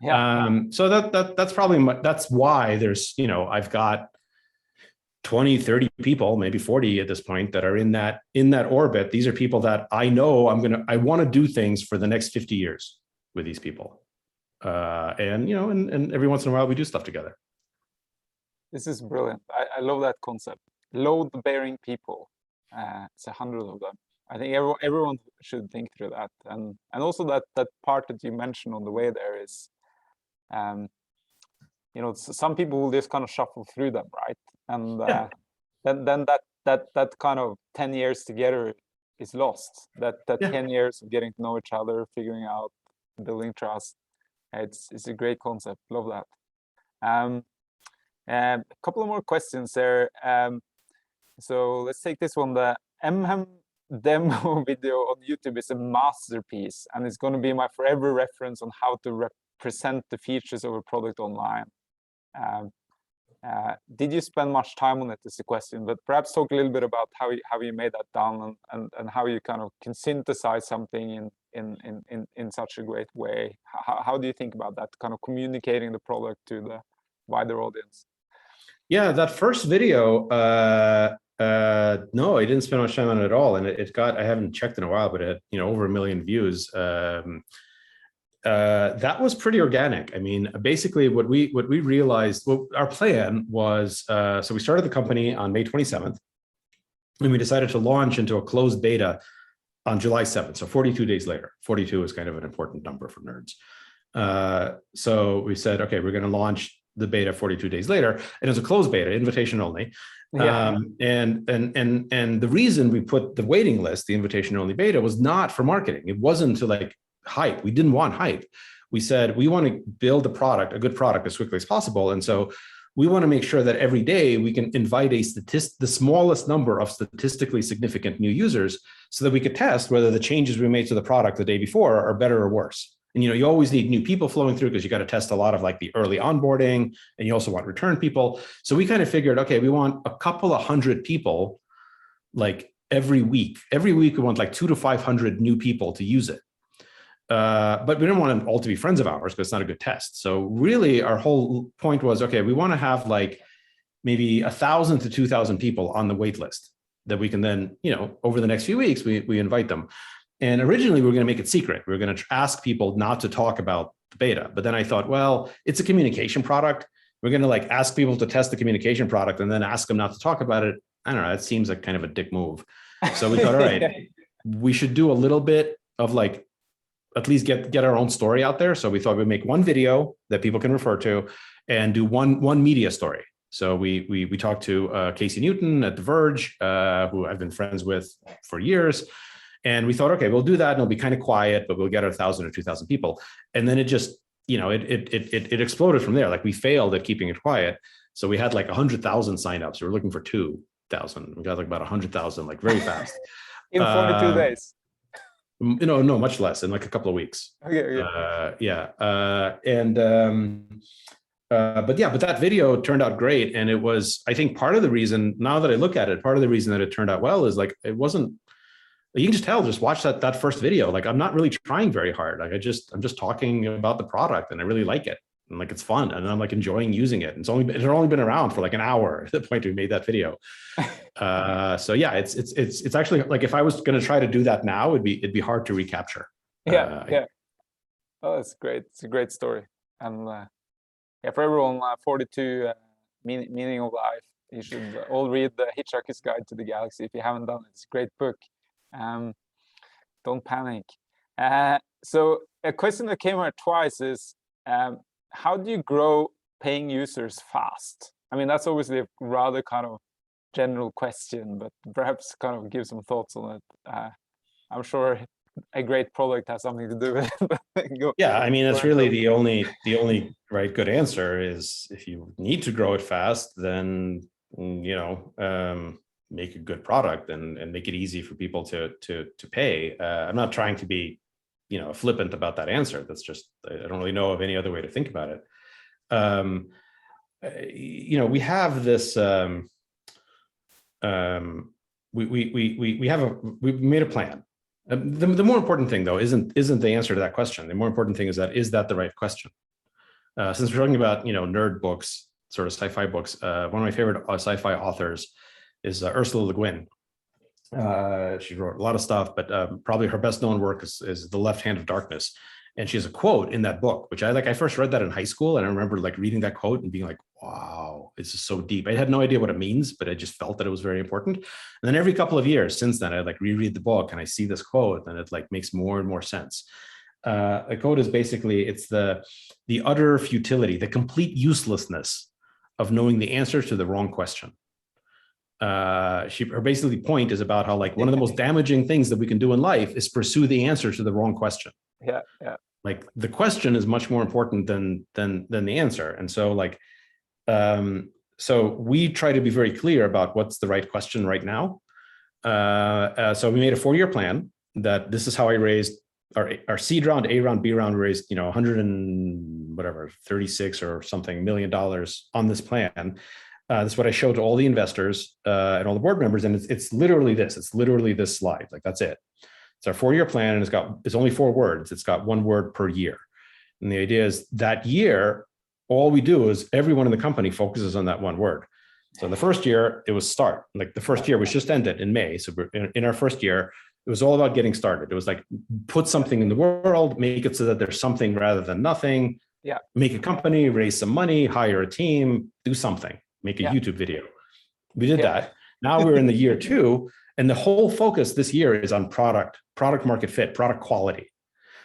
Yeah. So that's probably that's why there's, you know, I've got 20, 30 people, maybe 40 at this point, that are in that orbit. These are people that I know I want to do things for the next 50 years with these people. And, you know, and every once in a while we do stuff together. This is brilliant. I love that concept. Load-bearing people. It's 100 of them. I think everyone should think through that. And also that part that you mentioned on the way there is, you know, some people will just kind of shuffle through them, right? And then that kind of 10 years together is lost. That 10 years of getting to know each other, figuring out, building trust. It's a great concept. Love that. A couple of more questions there. So let's take this one. The mmhmm demo video on YouTube is a masterpiece, and it's going to be my forever reference on how to present the features of a product online. Did you spend much time on it is the question, but perhaps talk a little bit about how you made that down, and how you kind of can synthesize something in such a great way. How do you think about that, kind of communicating the product to the wider audience? Yeah, that first video, no, I didn't spend much time on it at all. And it got, I haven't checked in a while, but it had, you know, over 1 million views. That was pretty organic. I mean, basically what we realized, our plan was, so we started the company on May 27th, and we decided to launch into a closed beta on July 7th. So 42 days later. 42 is kind of an important number for nerds. So we said, okay, we're going to launch the beta 42 days later, and it was a closed beta, invitation only. Yeah. And the reason we put the waiting list, the invitation only beta, was not for marketing. It wasn't to like hype. We didn't want hype. We said we want to build a good product as quickly as possible. And so we want to make sure that every day we can invite the smallest number of statistically significant new users, so that we could test whether the changes we made to the product the day before are better or worse. And, you know, you always need new people flowing through, because you got to test a lot of like the early onboarding, and you also want return people. So we kind of figured, okay, we want a couple of 100 people like every week. Every week we want like 200 to 500 new people to use it. But we didn't want them all to be friends of ours, because it's not a good test. So really our whole point was, okay, we want to have like maybe 1,000 to 2,000 people on the wait list that we can then, you know, over the next few weeks, we invite them. And originally we were going to make it secret. We were going to ask people not to talk about the beta. But then I thought, well, it's a communication product. We're going to like ask people to test the communication product and then ask them not to talk about it. I don't know. That seems like kind of a dick move. So we thought, all right, we should do a little bit of like, at least get our own story out there. So we thought we'd make one video that people can refer to and do one media story. So we talked to Casey Newton at The Verge, who I've been friends with for years. And we thought, okay, we'll do that, and it'll be kind of quiet, but we'll get 1,000 or 2,000 people. And then it just, you know, it exploded from there. Like we failed at keeping it quiet. So we had like 100,000 signups. We were looking for 2,000. We got like about 100,000, like very fast. In 42 days. You know, no, much less, in like a couple of weeks. Okay. But that video turned out great. And it was, I think part of the reason, now that I look at it, part of the reason that it turned out well is like, it wasn't You can just tell, just watch that first video. Like, I'm not really trying very hard. Like, I'm just talking about the product, and I really like it, and like it's fun, and I'm like enjoying using it. And it had only been around for like an hour at the point we made that video. So yeah, it's actually like, if I was going to try to do that now, it'd be hard to recapture. Yeah. Oh, it's great. It's a great story. And yeah, for everyone, 42 Meaning of Life, you should all read the Hitchhiker's Guide to the Galaxy if you haven't done it. It's a great book. Don't panic. So a question that came out twice is, how do you grow paying users fast? I mean, that's obviously a rather kind of general question, but perhaps kind of give some thoughts on it. I'm sure a great product has something to do with it. Yeah, I mean, that's really the only right good answer is, if you need to grow it fast, then make a good product and make it easy for people to pay. I'm not trying to be flippant about that answer. That's just, I don't really know of any other way to think about it. We have this we've made a plan. The more important thing, though, isn't the answer to that question. The more important thing is that the right question? Since we're talking about nerd books, sort of sci-fi books, one of my favorite sci-fi authors is Ursula Le Guin. She wrote a lot of stuff, but probably her best known work is The Left Hand of Darkness. And she has a quote in that book, which I first read that in high school, and I remember like reading that quote and being like, wow, this is so deep. I had no idea what it means, but I just felt that it was very important. And then every couple of years since then, I like reread the book and I see this quote, and it like makes more and more sense. The quote is basically, it's the utter futility, the complete uselessness of knowing the answer to the wrong question. Her basically point is about how like one of the most damaging things that we can do in life is pursue the answer to the wrong question. Yeah. Like the question is much more important than the answer. And so like, so we try to be very clear about what's the right question right now. So we made a 4-year plan that this is how I raised our seed round, A round, B round, raised 136 or something $million on this plan. That's what I showed to all the investors and all the board members, and it's literally this. It's literally this slide. Like that's it. It's our 4-year plan, and it's only 4 words. It's got 1 word per year, and the idea is that year, all we do is everyone in the company focuses on that 1 word. So the first year it was start. Like the first year, which just ended in May. So in our first year, it was all about getting started. It was like put something in the world, make it so that there's something rather than nothing. Yeah. Make a company, raise some money, hire a team, do something. Make a YouTube video. We did that. Now we're in the year 2, and the whole focus this year is on product market fit, product quality.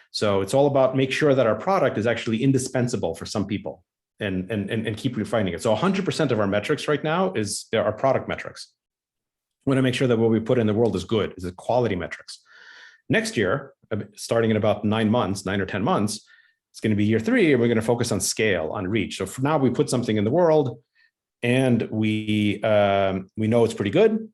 So it's all about make sure that our product is actually indispensable for some people, and keep refining it. So 100% of our metrics right now is our product metrics. We want to make sure that what we put in the world is good, is quality metrics. Next year, starting in about 9 or 10 months, it's going to be year 3, and we're going to focus on scale, on reach. So for now, we put something in the world, and we know it's pretty good.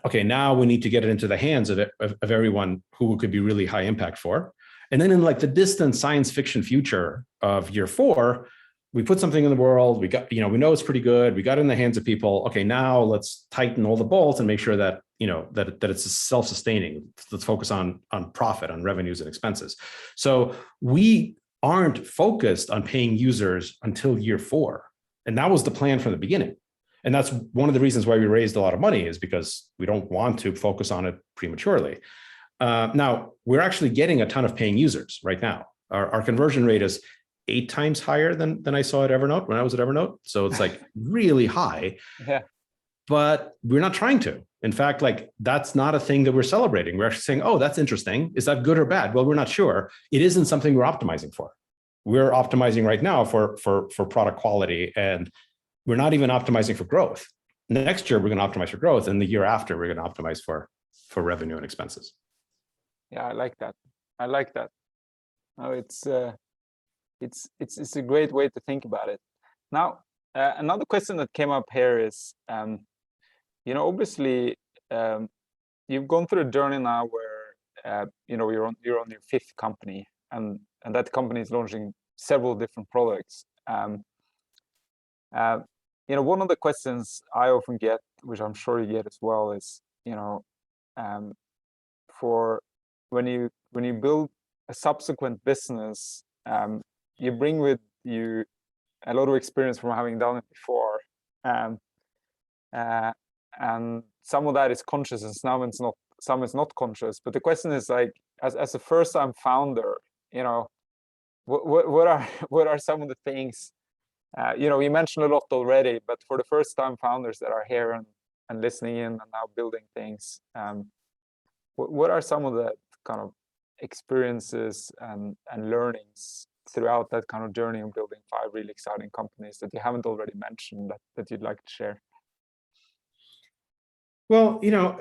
Okay, now we need to get it into the hands of everyone who could be really high impact for. And then in like the distant science fiction future of year 4, we put something in the world. We got, we know it's pretty good. We got it in the hands of people. Okay, now let's tighten all the bolts and make sure that that it's self-sustaining. Let's focus on profit, on revenues and expenses. So we aren't focused on paying users until year 4. And that was the plan from the beginning. And that's one of the reasons why we raised a lot of money, is because we don't want to focus on it prematurely. Now, we're actually getting a ton of paying users right now. Our conversion rate is 8 times higher than I saw at Evernote when I was at Evernote. So it's like really high. Yeah. But we're not trying to. In fact, like that's not a thing that we're celebrating. We're actually saying, oh, that's interesting. Is that good or bad? Well, we're not sure. It isn't something we're optimizing for. We're optimizing right now for product quality, and we're not even optimizing for growth. Next year, we're going to optimize for growth, and the year after, we're going to optimize for revenue and expenses. Yeah, I like that. No, it's a great way to think about it. Now, another question that came up here is, obviously, you've gone through a journey now where you're on your 5th company, and that company is launching several different products. One of the questions I often get, which I'm sure you get as well, is for when you build a subsequent business, you bring with you a lot of experience from having done it before, and some of that is conscious and some is not conscious. But the question is, like, as a first-time founder, you know, what are some of the things, you know, you mentioned a lot already, but for the first-time founders that are here and listening in and now building things, what are some of the kind of experiences and learnings throughout that kind of journey of building 5 really exciting companies that you haven't already mentioned that you'd like to share? Well, you know,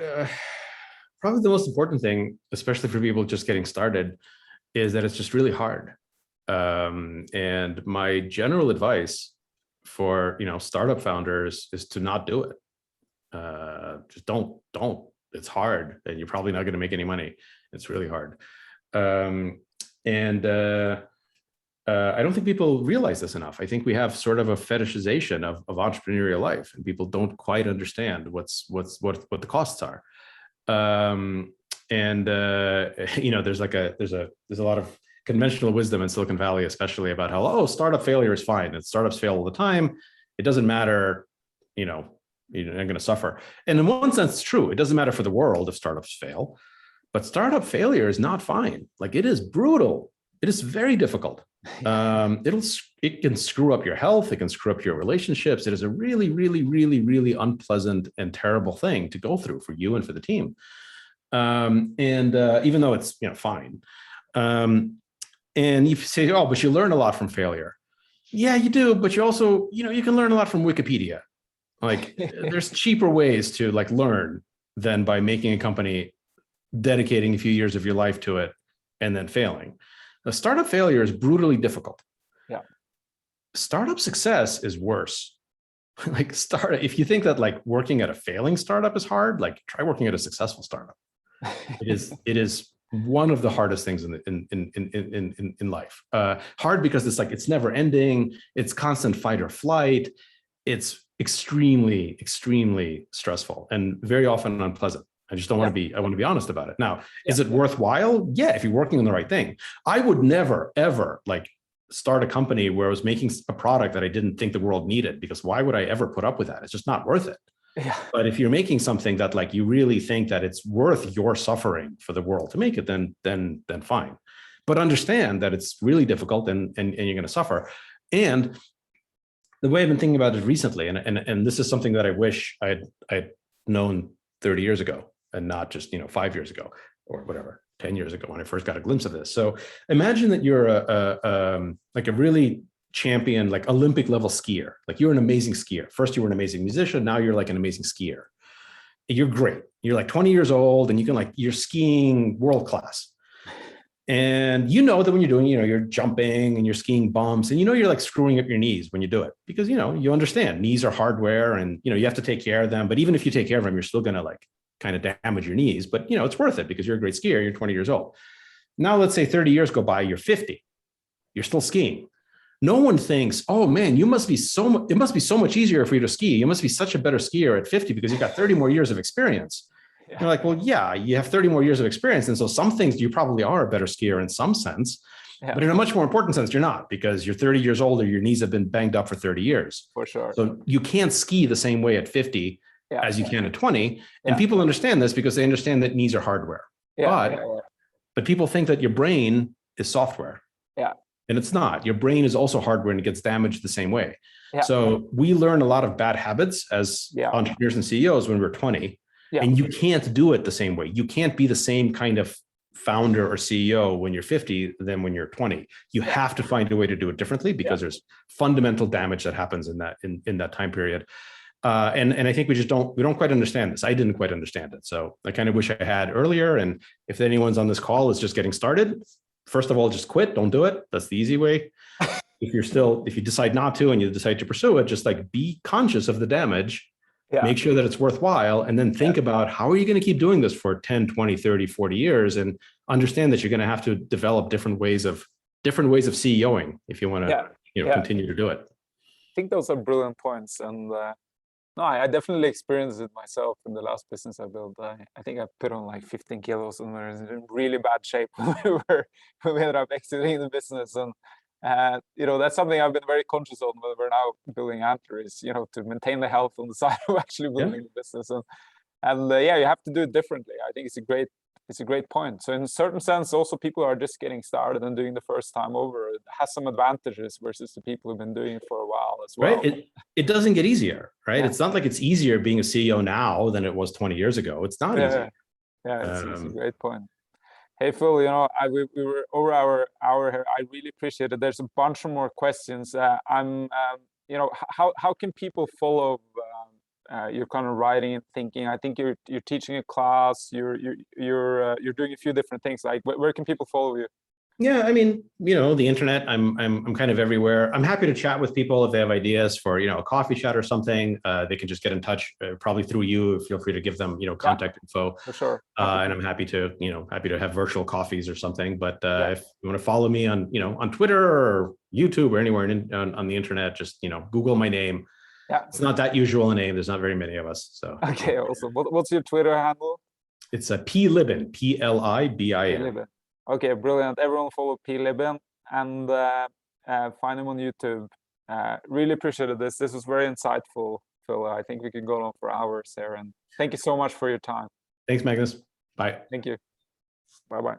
probably the most important thing, especially for people just getting started, is that it's just really hard. And my general advice for, you know, startup founders is to not do it. Just don't. It's hard, and you're probably not going to make any money. It's really hard. I don't think people realize this enough. I think we have sort of a fetishization of entrepreneurial life, and people don't quite understand what the costs are. You know, there's a lot of conventional wisdom in Silicon Valley, especially about how, oh, startup failure is fine, and startups fail all the time. It doesn't matter, you know, you're not going to suffer. And in one sense, it's true. It doesn't matter for the world if startups fail, but startup failure is not fine. Like, it is brutal. It is very difficult. It can screw up your health. It can screw up your relationships. It is a really, really, really, really unpleasant and terrible thing to go through for you and for the team. Even though it's, you know, fine. And you say, oh, but you learn a lot from failure. Yeah, you do. But you also, you know, you can learn a lot from Wikipedia. Like, there's cheaper ways to, like, learn than by making a company, dedicating a few years of your life to it, and then failing. The startup failure is brutally difficult. Yeah. Startup success is worse. Like, if you think that, like, working at a failing startup is hard, like, try working at a successful startup. It is one of the hardest things in life. Hard because it's like, it's never ending. It's constant fight or flight. It's extremely, extremely stressful and very often unpleasant. I just don't want to be, I want to be honest about it. Now, is it worthwhile? Yeah, if you're working on the right thing. I would never, ever, like, start a company where I was making a product that I didn't think the world needed, because why would I ever put up with that? It's just not worth it. Yeah. But if you're making something that, like, you really think that it's worth your suffering for the world to make it, then fine. But understand that it's really difficult and you're going to suffer. And the way I've been thinking about it recently, and this is something that I wish I'd known 30 years ago, and not just, you know, 5 years ago or whatever, 10 years ago when I first got a glimpse of this. So imagine that you're like a really champion, like Olympic level skier. Like, you're an amazing skier. First you were an amazing musician. Now you're like an amazing skier. You're great. You're like 20 years old and you can, like, you're skiing world class. And you know that when you're doing, you know, you're jumping and you're skiing bumps, and you know, you're, like, screwing up your knees when you do it, because, you know, you understand knees are hardware and, you know, you have to take care of them. But even if you take care of them, you're still going to, like, kind of damage your knees, but, you know, it's worth it because you're a great skier. You're 20 years old. Now, let's say 30 years go by, you're 50, you're still skiing. No one thinks, oh man, it must be so much easier for you to ski. You must be such a better skier at 50 because you've got 30 more years of experience. Yeah. You're like, well, yeah, you have 30 more years of experience. And so some things you probably are a better skier in some sense, but in a much more important sense, you're not, because you're 30 years old or your knees have been banged up for 30 years. For sure. So you can't ski the same way at 50 as you can at 20. And people understand this because they understand that knees are hardware. But people think that your brain is software. Yeah. And it's not. Your brain is also hardware and it gets damaged the same way. Yeah. So we learn a lot of bad habits as entrepreneurs and CEOs when we're 20. Yeah. And you can't do it the same way. You can't be the same kind of founder or CEO when you're 50 than when you're 20. You have to find a way to do it differently because there's fundamental damage that happens in that time period. And I think we don't quite understand this. I didn't quite understand it. So I kind of wish I had earlier. And if anyone's on this call is just getting started, first of all, just quit. Don't do it. That's the easy way. If you decide not to and you decide to pursue it, just, like, be conscious of the damage, make sure that it's worthwhile, and then think about how are you going to keep doing this for 10, 20, 30, 40 years, and understand that you're going to have to develop different ways of CEOing if you want to continue to do it. I think those are brilliant points. And No, I definitely experienced it myself in the last business I built. I think I put on like 15 kilos and was in really bad shape when we ended up exiting the business. And that's something I've been very conscious of when we're now building Antler is, to maintain the health on the side of actually building the business. And yeah, you have to do it differently. I think it's a great point. So in a certain sense, also people are just getting started and doing the first time over. It has some advantages versus the people who've been doing it for a while as well. Right. It doesn't get easier, right? Yeah. It's not like it's easier being a CEO now than it was 20 years ago. It's not easy. Yeah, it's a great point. Hey, Phil, we were over our hour here. I really appreciate it. There's a bunch of more questions. How can people follow your kind of writing and thinking? I think you're teaching a class. You're doing a few different things. Like, where can people follow you? Yeah, I mean, the internet. I'm kind of everywhere. I'm happy to chat with people if they have ideas for a coffee chat or something. They can just get in touch, probably through you. Feel free to give them contact info. For sure. And I'm happy to have virtual coffees or something. But if you want to follow me on on Twitter or YouTube or anywhere on the internet, just Google my name. Yeah, it's not that usual a name. There's not very many of us. So okay, awesome. What's your Twitter handle? It's a P Libin, P-L-I-B-I-N. Okay, brilliant. Everyone follow Phil Libin and find him on YouTube. Really appreciated this. This was very insightful, Phil. I think we could go on for hours here. And thank you so much for your time. Thanks, Magnus. Bye. Thank you. Bye-bye.